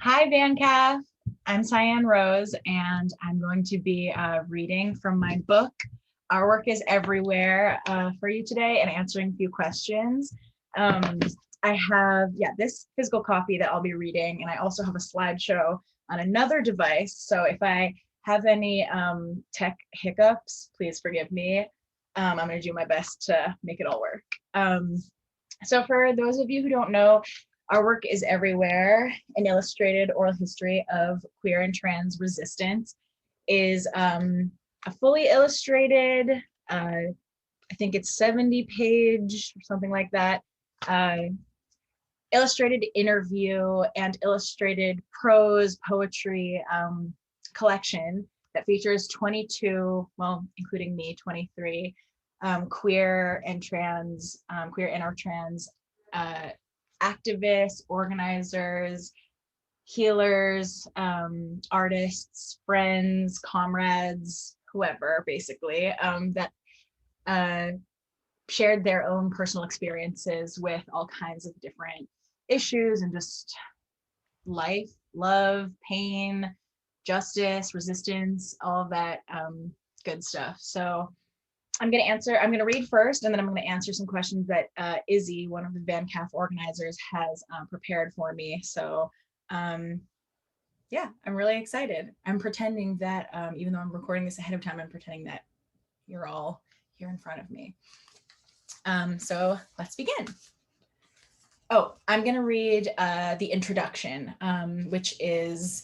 Hi, VanCath. I'm Cyan Rose, and I'm going to be reading from my book, Our Work is Everywhere, for you today and answering a few questions. Um, I have, this physical copy that I'll be reading, and I also have a slideshow on another device. So if I have any tech hiccups, please forgive me. I'm going to do my best to make it all work. So for those of you who don't know, Our Work is Everywhere, an illustrated oral history of queer and trans resistance, is a fully illustrated, I think it's 70 page or something like that, uh, illustrated interview and illustrated prose poetry collection that features 22, well, including me, 23 queer and trans, queer and or trans uh, activists, organizers, healers, artists, friends, comrades, whoever, basically, that uh, shared their own personal experiences with all kinds of different issues and just life, love, pain, justice, resistance, all of that good stuff. So I'm going to read first, and then I'm going to answer some questions that Izzy, one of the VanCath organizers, has prepared for me. So um, yeah, I'm really excited. I'm pretending that, even though I'm recording this ahead of time, I'm pretending that you're all here in front of me. So let's begin. Oh, I'm going to read the introduction, which is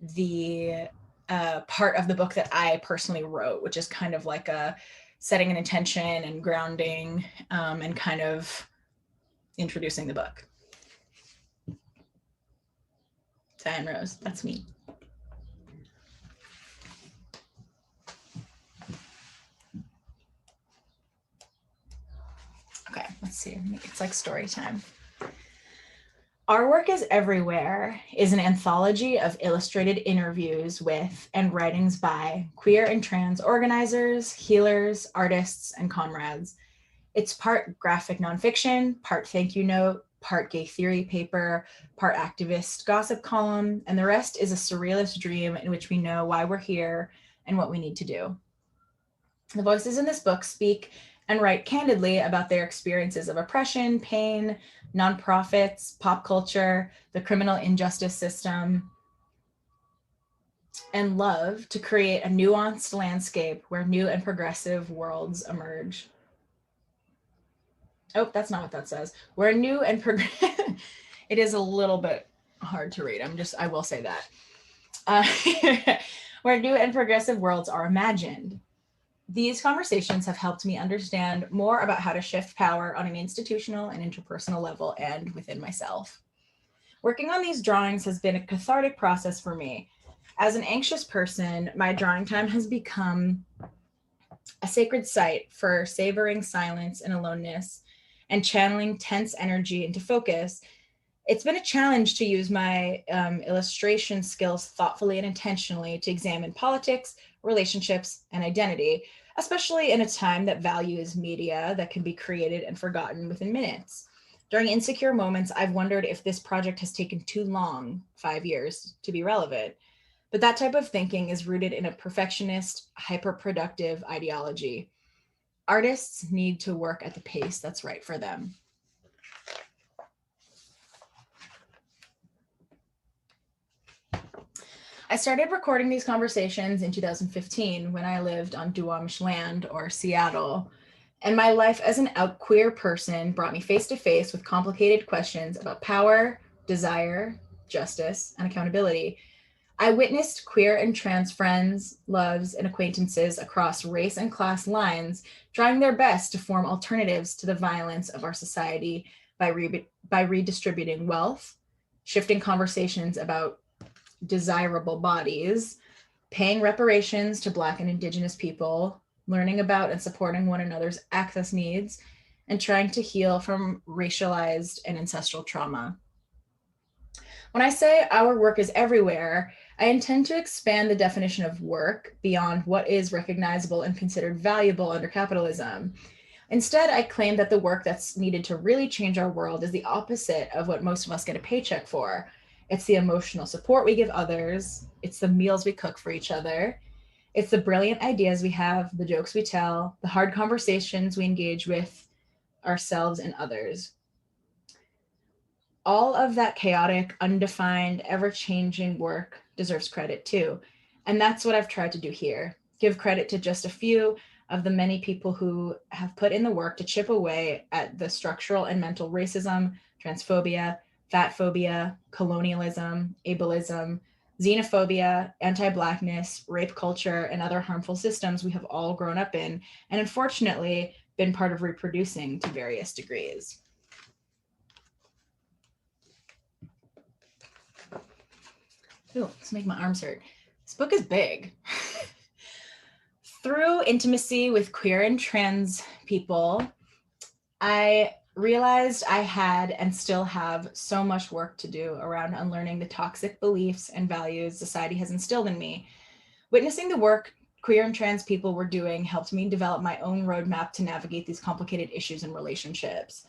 the part of the book that I personally wrote, which is kind of like a setting an intention and grounding, and kind of introducing the book. Cyan Rose, that's me. Okay, let's see. It's like story time. Our Work is Everywhere is an anthology of illustrated interviews with and writings by queer and trans organizers, healers, artists, and comrades. It's part graphic nonfiction, part thank you note, part gay theory paper, part activist gossip column, and the rest is a surrealist dream in which we know why we're here and what we need to do. The voices in this book speak and write candidly about their experiences of oppression, pain, nonprofits, pop culture, the criminal injustice system, and love to create a nuanced landscape where new and progressive worlds emerge. Oh, that's not what that says. Where new and it is a little bit hard to read. I will say that. Where new and progressive worlds are imagined. These conversations have helped me understand more about how to shift power on an institutional and interpersonal level and within myself. Working on these drawings has been a cathartic process for me. As an anxious person, my drawing time has become a sacred site for savoring silence and aloneness and channeling tense energy into focus. It's been a challenge to use my illustration skills thoughtfully and intentionally to examine politics, relationships, and identity, especially in a time that values media that can be created and forgotten within minutes. During insecure moments, I've wondered if this project has taken too long, 5 years, to be relevant. But that type of thinking is rooted in a perfectionist, hyperproductive ideology. Artists need to work at the pace that's right for them. I started recording these conversations in 2015 when I lived on Duwamish land, or Seattle, and my life as an out queer person brought me face to face with complicated questions about power, desire, justice, and accountability. I witnessed queer and trans friends, loves, and acquaintances across race and class lines trying their best to form alternatives to the violence of our society by redistributing wealth, shifting conversations about desirable bodies, paying reparations to Black and Indigenous people, learning about and supporting one another's access needs, and trying to heal from racialized and ancestral trauma. When I say our work is everywhere, I intend to expand the definition of work beyond what is recognizable and considered valuable under capitalism. Instead, I claim that the work that's needed to really change our world is the opposite of what most of us get a paycheck for. It's the emotional support we give others. It's the meals we cook for each other. It's the brilliant ideas we have, the jokes we tell, the hard conversations we engage with ourselves and others. All of that chaotic, undefined, ever-changing work deserves credit too. And that's what I've tried to do here. Give credit to just a few of the many people who have put in the work to chip away at the structural and mental racism, transphobia, fat phobia, colonialism, ableism, xenophobia, anti-Blackness, rape culture, and other harmful systems we have all grown up in, and unfortunately been part of reproducing to various degrees. Ooh, let's make my arms hurt. This book is big. Through intimacy with queer and trans people, I realized I had and still have so much work to do around unlearning the toxic beliefs and values society has instilled in me. Witnessing the work queer and trans people were doing helped me develop my own roadmap to navigate these complicated issues and relationships.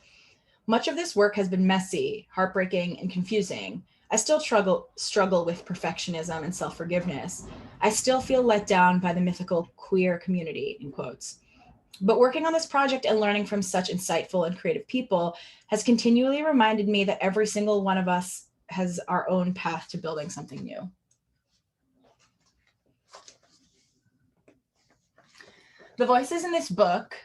Much of this work has been messy, heartbreaking, and confusing. I still struggle with perfectionism and self-forgiveness. I still feel let down by the mythical queer community, in quotes. But working on this project and learning from such insightful and creative people has continually reminded me that every single one of us has our own path to building something new. The voices in this book,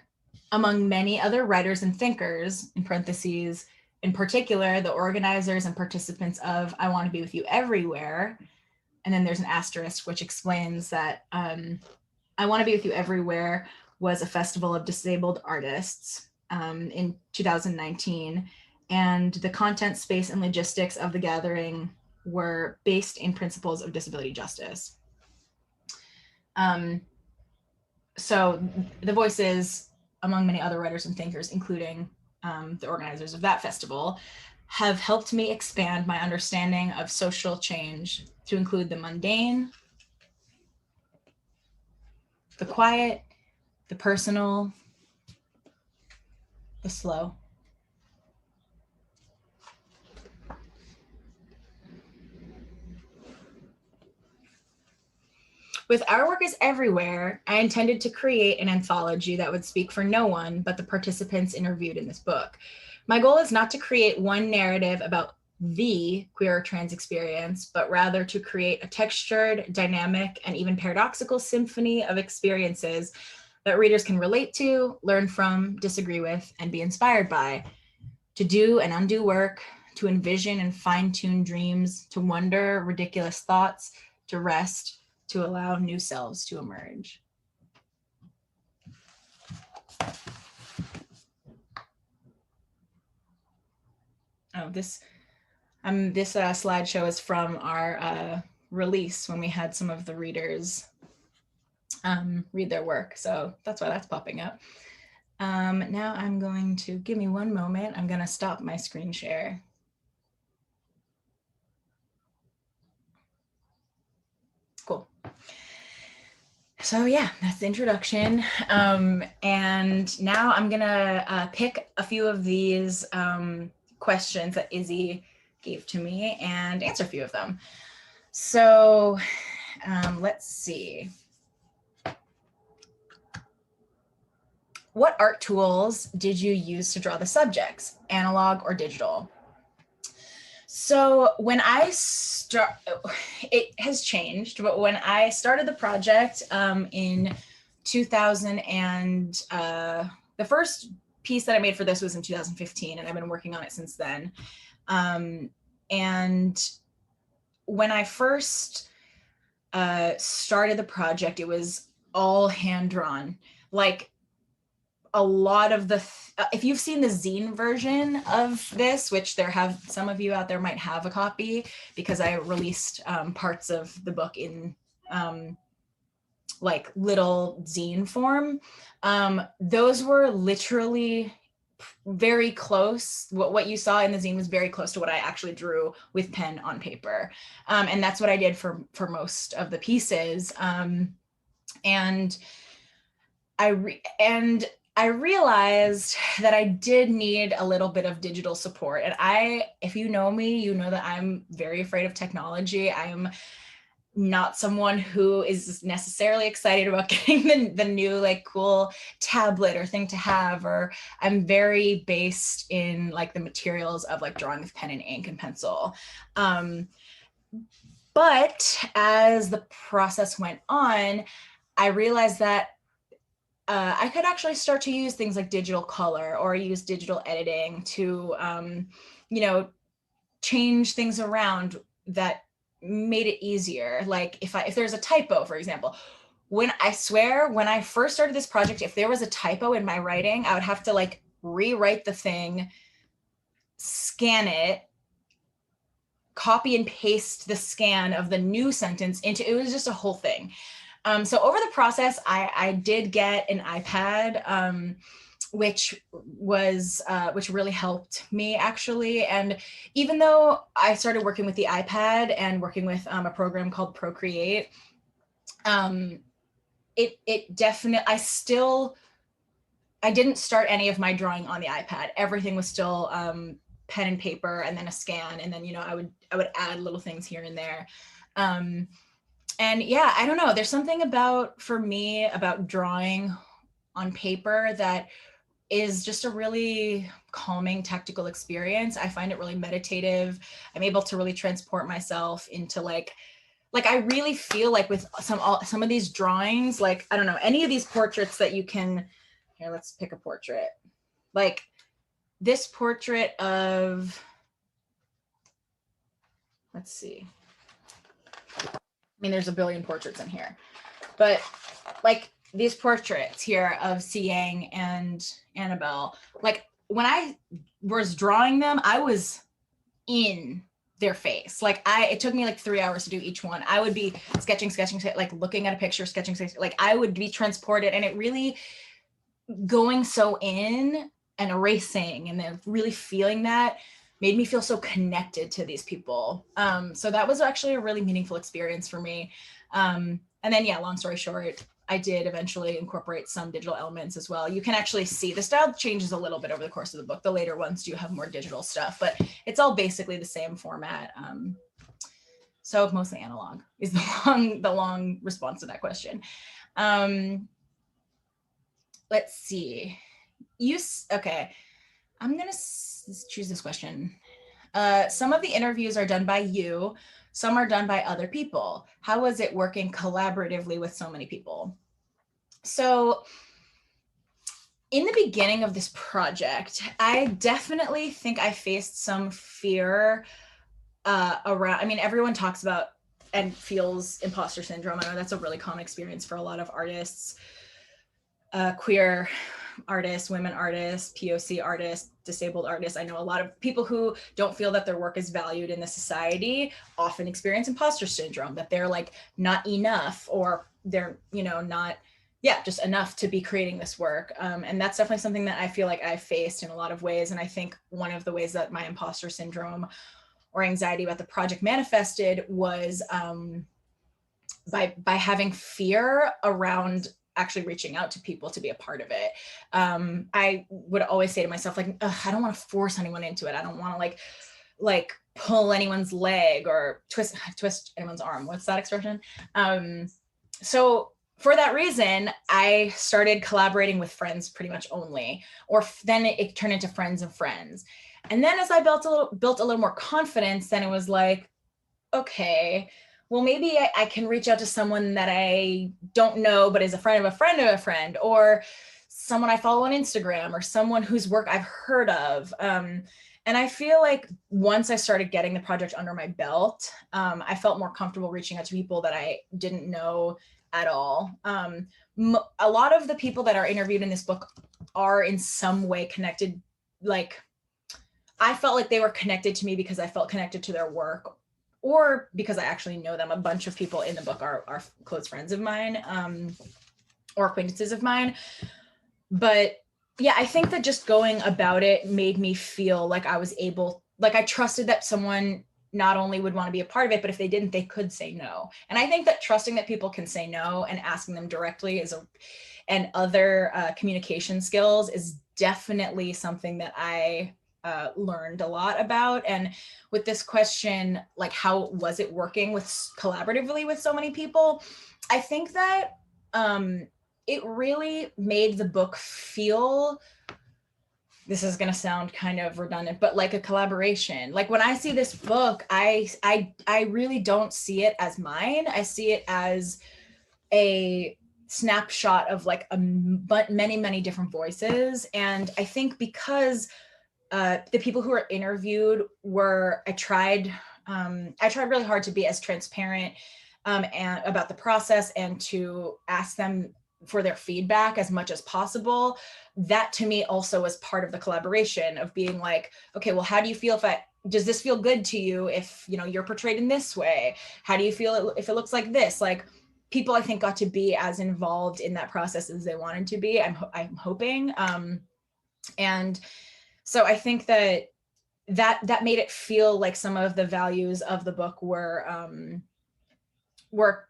among many other writers and thinkers, in parentheses, in particular, the organizers and participants of I Want to Be With You Everywhere, and then there's an asterisk which explains that I Want to Be With You Everywhere was a festival of disabled artists in 2019, and the content, space, and logistics of the gathering were based in principles of disability justice. So the voices, among many other writers and thinkers, including the organizers of that festival, have helped me expand my understanding of social change to include the mundane, the quiet, the personal, the slow. With Our Work is Everywhere, I intended to create an anthology that would speak for no one but the participants interviewed in this book. My goal is not to create one narrative about the queer or trans experience, but rather to create a textured, dynamic, and even paradoxical symphony of experiences that readers can relate to, learn from, disagree with, and be inspired by. To do and undo work, to envision and fine-tune dreams, to wonder ridiculous thoughts, to rest, to allow new selves to emerge. Oh, this slideshow is from our release when we had some of the readers read their work. So that's why that's popping up. Now I'm going to, give me one moment. I'm gonna stop my screen share. Cool. So yeah, that's the introduction. And now I'm gonna pick a few of these questions that Izzy gave to me and answer a few of them. So let's see. What art tools did you use to draw the subjects, analog or digital? So when it has changed, but when I started the project in 2000 and the first piece that I made for this was in 2015, and I've been working on it since then. And when I first started the project, it was all hand drawn. Like a lot of the, if you've seen the zine version of this, which some of you out there might have a copy because I released parts of the book in like little zine form. Those were literally very close. What you saw in the zine was very close to what I actually drew with pen on paper. And that's what I did for most of the pieces. And I realized that I did need a little bit of digital support. And if you know me, you know that I'm very afraid of technology. I'm not someone who is necessarily excited about getting the new like cool tablet or thing to have, or I'm very based in like the materials of like drawing with pen and ink and pencil. But as the process went on, I realized that I could actually start to use things like digital color or use digital editing to, you know, change things around that made it easier. Like if there's a typo, for example, when I first started this project, if there was a typo in my writing, I would have to like rewrite the thing, scan it, copy and paste the scan of the new sentence into, it was just a whole thing. So over the process, I did get an iPad, which really helped me actually. And even though I started working with the iPad and working with a program called Procreate, it definitely, I didn't start any of my drawing on the iPad. Everything was still pen and paper and then a scan. And then, you know, I would add little things here and there. And yeah, I don't know. There's something for me about drawing on paper that is just a really calming tactical experience. I find it really meditative. I'm able to really transport myself into like I really feel like with some of these drawings, like, I don't know, any of these portraits that you can, here, let's pick a portrait. Like this portrait of, let's see. I mean, there's a billion portraits in here, but like these portraits here of Siang and Annabelle, like when I was drawing them, I was in their face. Like it took me like 3 hours to do each one. I would be sketching, like looking at a picture, sketching, like I would be transported, and it really going so in and erasing and then really feeling that made me feel so connected to these people. So that was actually a really meaningful experience for me. And then, yeah, long story short, I did eventually incorporate some digital elements as well. You can actually see the style changes a little bit over the course of the book. The later ones do have more digital stuff, but it's all basically the same format. So mostly analog is the long response to that question. Let's see. Okay. I'm gonna choose this question. Some of the interviews are done by you, some are done by other people. How was it working collaboratively with so many people? So in the beginning of this project, I definitely think I faced some fear around, I mean, everyone talks about and feels imposter syndrome. I know that's a really common experience for a lot of artists, queer artists, women artists, POC artists, disabled artists. I know a lot of people who don't feel that their work is valued in the society often experience imposter syndrome, that they're like not enough, or they're, you know, not, yeah, just enough to be creating this work. And that's definitely something that I feel like I faced in a lot of ways. And I think one of the ways that my imposter syndrome or anxiety about the project manifested was by having fear around actually reaching out to people to be a part of it. I would always say to myself, like, I don't want to force anyone into it. I don't want to like pull anyone's leg or twist anyone's arm. What's that expression? So for that reason, I started collaborating with friends pretty much only, or then it turned into friends of friends. And then as I built a little more confidence, then it was like, okay, well, maybe I can reach out to someone that I don't know, but is a friend of a friend of a friend, or someone I follow on Instagram, or someone whose work I've heard of. And I feel like once I started getting the project under my belt, I felt more comfortable reaching out to people that I didn't know at all. A lot of the people that are interviewed in this book are in some way connected. Like, I felt like they were connected to me because I felt connected to their work, or because I actually know them. A bunch of people in the book are close friends of mine, or acquaintances of mine. But yeah, I think that just going about it made me feel like I was able, like I trusted that someone not only would want to be a part of it, but if they didn't, they could say no. And I think that trusting that people can say no and asking them directly and other communication skills is definitely something that I learned a lot about. And with this question, like, how was it working with collaboratively with so many people? I think that it really made the book feel, this is going to sound kind of redundant, but like a collaboration. Like when I see this book, I really don't see it as mine. I see it as a snapshot of like many different voices. And I think because the people who were interviewed were, I tried really hard to be as transparent and about the process and to ask them for their feedback as much as possible. That to me also was part of the collaboration of being like, okay, well, how do you feel does this feel good to you if, you know, you're portrayed in this way? How do you feel if it looks like this? Like, people, I think, got to be as involved in that process as they wanted to be. I'm hoping. And so I think that made it feel like some of the values of the book were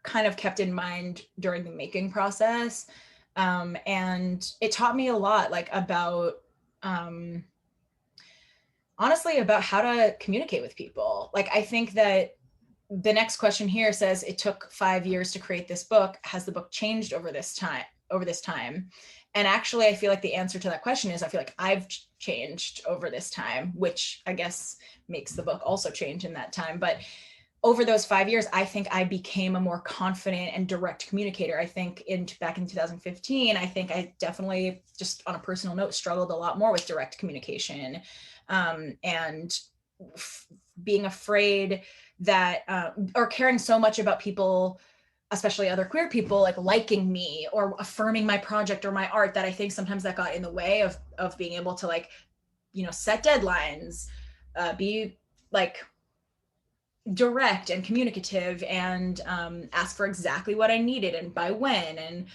kind of kept in mind during the making process. And it taught me a lot, like about, honestly, about how to communicate with people. Like, I think that the next question here says, it took 5 years to create this book. Has the book changed over this time? And actually, I feel like the answer to that question is, I feel like I've changed over this time, which I guess makes the book also change in that time. But over those 5 years, I think I became a more confident and direct communicator. I think back in 2015, I think I definitely, just on a personal note, struggled a lot more with direct communication, and being afraid that, or caring so much about people, especially other queer people, like liking me or affirming my project or my art, that I think sometimes that got in the way of being able to, like, you know, set deadlines, be like direct and communicative, and ask for exactly what I needed and by when and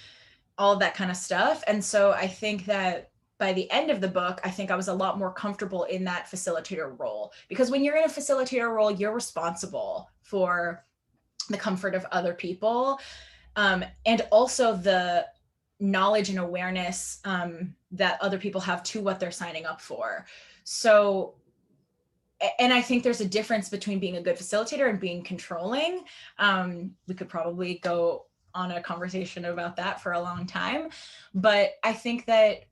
all of that kind of stuff. And so I think that by the end of the book, I think I was a lot more comfortable in that facilitator role, because when you're in a facilitator role, you're responsible for the comfort of other people, and also the knowledge and awareness that other people have to what they're signing up for. So, and I think there's a difference between being a good facilitator and being controlling. We could probably go on a conversation about that for a long time, but I think that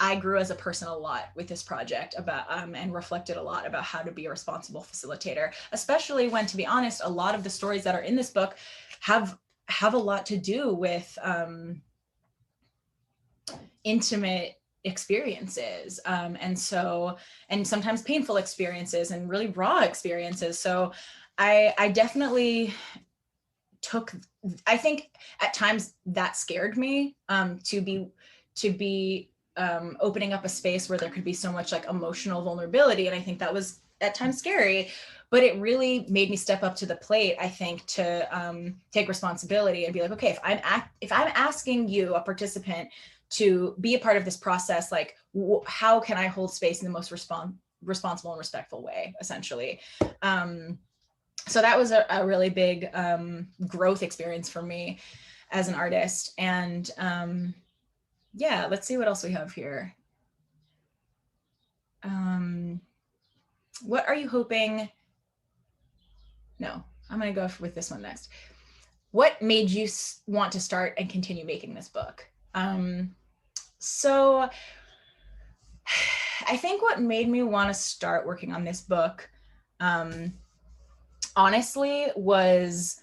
I grew as a person a lot with this project about, and reflected a lot about how to be a responsible facilitator, especially when, to be honest, a lot of the stories that are in this book have a lot to do with intimate experiences, and sometimes painful experiences and really raw experiences. So I definitely I think at times that scared me, to be opening up a space where there could be so much like emotional vulnerability. And I think that was at times scary, but it really made me step up to the plate, I think, to take responsibility and be like, okay, if I'm asking you, a participant, to be a part of this process, like how can I hold space in the most responsible and respectful way, essentially. So that was a really big growth experience for me as an artist. And yeah, let's see what else we have here. What are you hoping? No, I'm going to go with this one next. What made you want to start and continue making this book? So I think what made me want to start working on this book, honestly, was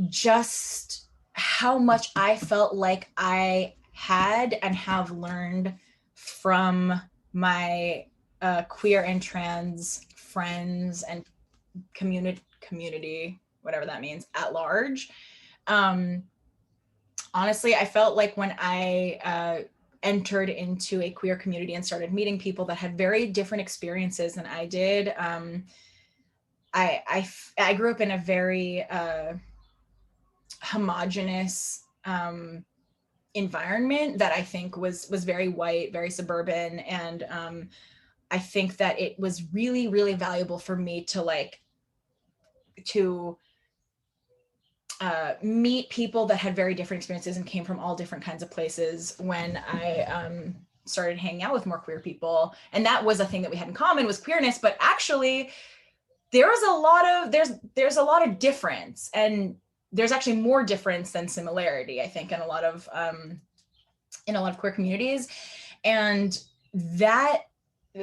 just how much I felt like I had and have learned from my queer and trans friends and community, whatever that means, at large. Honestly, I felt like when I entered into a queer community and started meeting people that had very different experiences than I did, I grew up in a very homogenous environment that I think was very white, very suburban, and I think that it was really, really valuable for me to meet people that had very different experiences and came from all different kinds of places when I started hanging out with more queer people. And that was a thing that we had in common, was queerness, but actually there's a lot of difference, and there's actually more difference than similarity, I think, in a lot of queer communities. And that,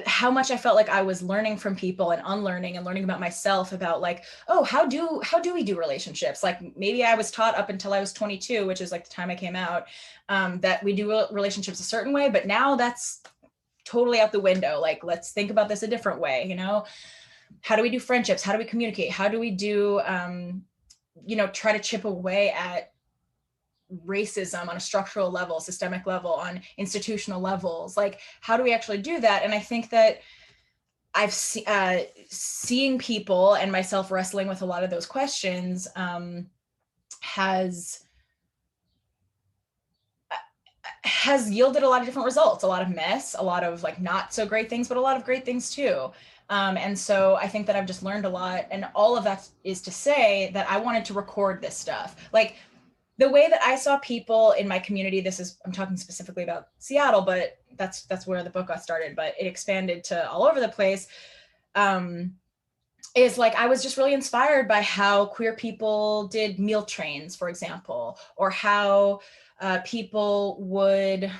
how much I felt like I was learning from people and unlearning and learning about myself, about like, oh, how do we do relationships? Like maybe I was taught up until I was 22, which is like the time I came out, that we do relationships a certain way, but now that's totally out the window. Like, let's think about this a different way, you know? How do we do friendships? How do we communicate? How do we do, try to chip away at racism on a structural level, systemic level, on institutional levels? Like, how do we actually do that? And I think that I've seeing people and myself wrestling with a lot of those questions has yielded a lot of different results, a lot of mess, a lot of like not so great things, but a lot of great things too. And so I think that I've just learned a lot, and all of that is to say that I wanted to record this stuff. Like, the way that I saw people in my community, I'm talking specifically about Seattle, but that's where the book got started, but it expanded to all over the place, is like, I was just really inspired by how queer people did meal trains, for example, or how people would,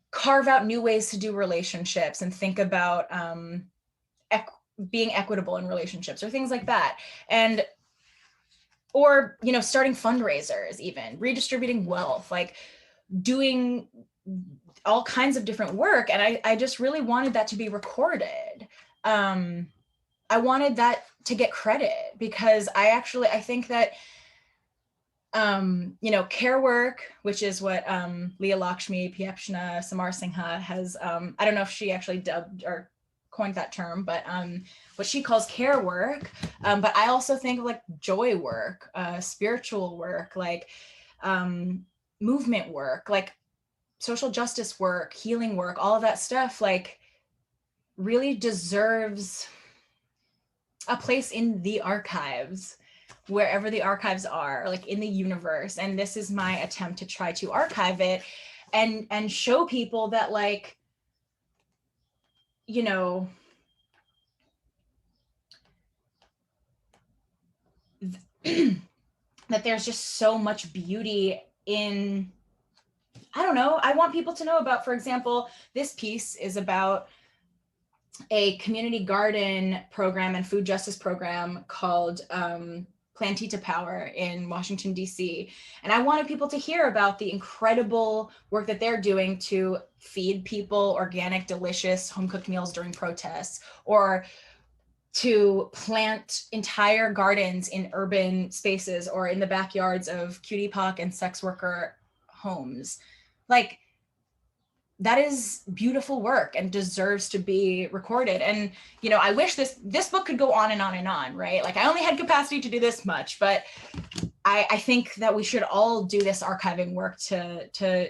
carve out new ways to do relationships and think about being equitable in relationships, or things like that. And or starting fundraisers, even redistributing wealth, like doing all kinds of different work. And I just really wanted that to be recorded. I wanted that to get credit, because I think that care work, which is what Leah Lakshmi Piepzna Samarsingha has, I don't know if she actually dubbed or coined that term, but what she calls care work. But I also think like joy work, spiritual work, like movement work, like social justice work, healing work, all of that stuff, like really deserves a place in the archives, wherever the archives are, like in the universe. And this is my attempt to try to archive it and show people that, like, that there's just so much beauty in, I don't know, I want people to know about, for example, this piece is about a community garden program and food justice program called Plantita Power in Washington, D.C. And I wanted people to hear about the incredible work that they're doing to feed people organic, delicious, home-cooked meals during protests, or to plant entire gardens in urban spaces or in the backyards of cutie POC and sex worker homes. Like, that is beautiful work and deserves to be recorded. And, I wish this book could go on and on and on, right? Like, I only had capacity to do this much, but I think that we should all do this archiving work to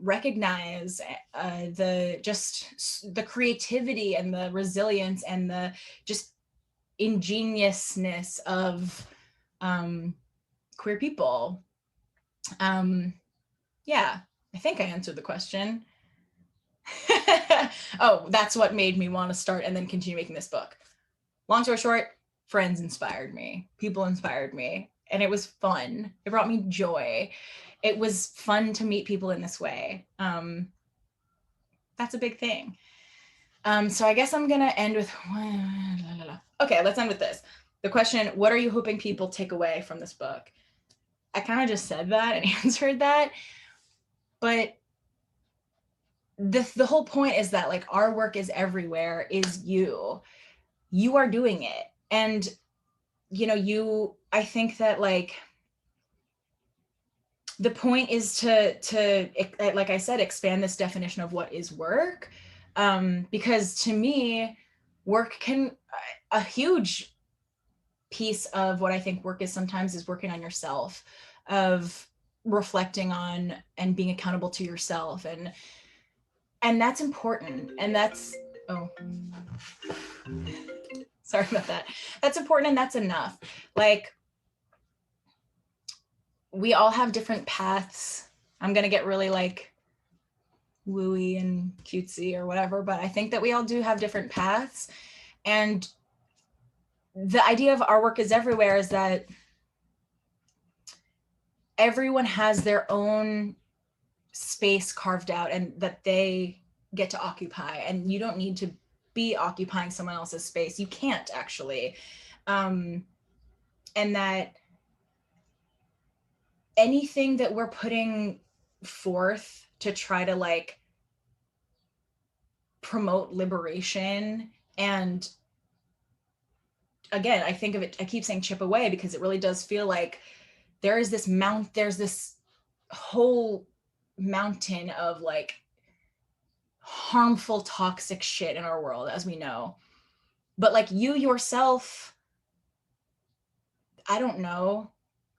recognize the creativity and the resilience and the just ingeniousness of queer people. Yeah, I think I answered the question. Oh, that's what made me want to start and then continue making this book. Long story short, friends inspired me, people inspired me, and it was fun. It brought me joy. It was fun to meet people in this way. That's a big thing. So I guess I'm gonna end with, okay, let's end with this. The question, what are you hoping people take away from this book? I kind of just said that and answered that, but the whole point is that, like, our work is everywhere, is you are doing it. And, I think that, like, the point is to, like I said, expand this definition of what is work. Because to me, work a huge piece of what I think work is sometimes is working on yourself, of reflecting on and being accountable to yourself, and And that's important. And that's, oh, sorry about that. That's important and that's enough. Like, we all have different paths. I'm going to get really like wooey and cutesy or whatever, but I think that we all do have different paths. And the idea of our work is everywhere is that everyone has their own space carved out and that they get to occupy, and you don't need to be occupying someone else's space. You can't actually. And that anything that we're putting forth to try to like promote liberation, and again, I think of it, I keep saying chip away because it really does feel like there's this whole mountain of like harmful, toxic shit in our world, as we know. But like you yourself, I don't know,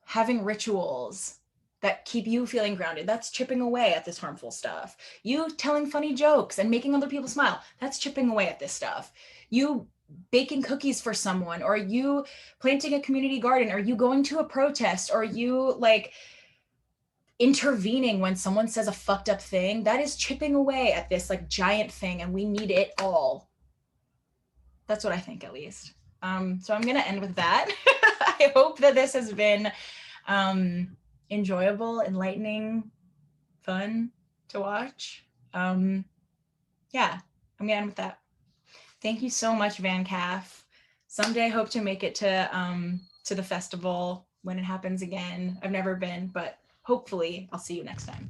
having rituals that keep you feeling grounded, that's chipping away at this harmful stuff. You telling funny jokes and making other people smile, that's chipping away at this stuff. You baking cookies for someone, or you planting a community garden, or you going to a protest, or you like intervening when someone says a fucked up thing, that is chipping away at this like giant thing, and we need it all. That's what I think, at least. So I'm going to end with that. I hope that this has been enjoyable, enlightening, fun to watch. Yeah, I'm going to end with that. Thank you so much, Van Calf. Someday I hope to make it to the festival when it happens again. I've never been, but hopefully I'll see you next time.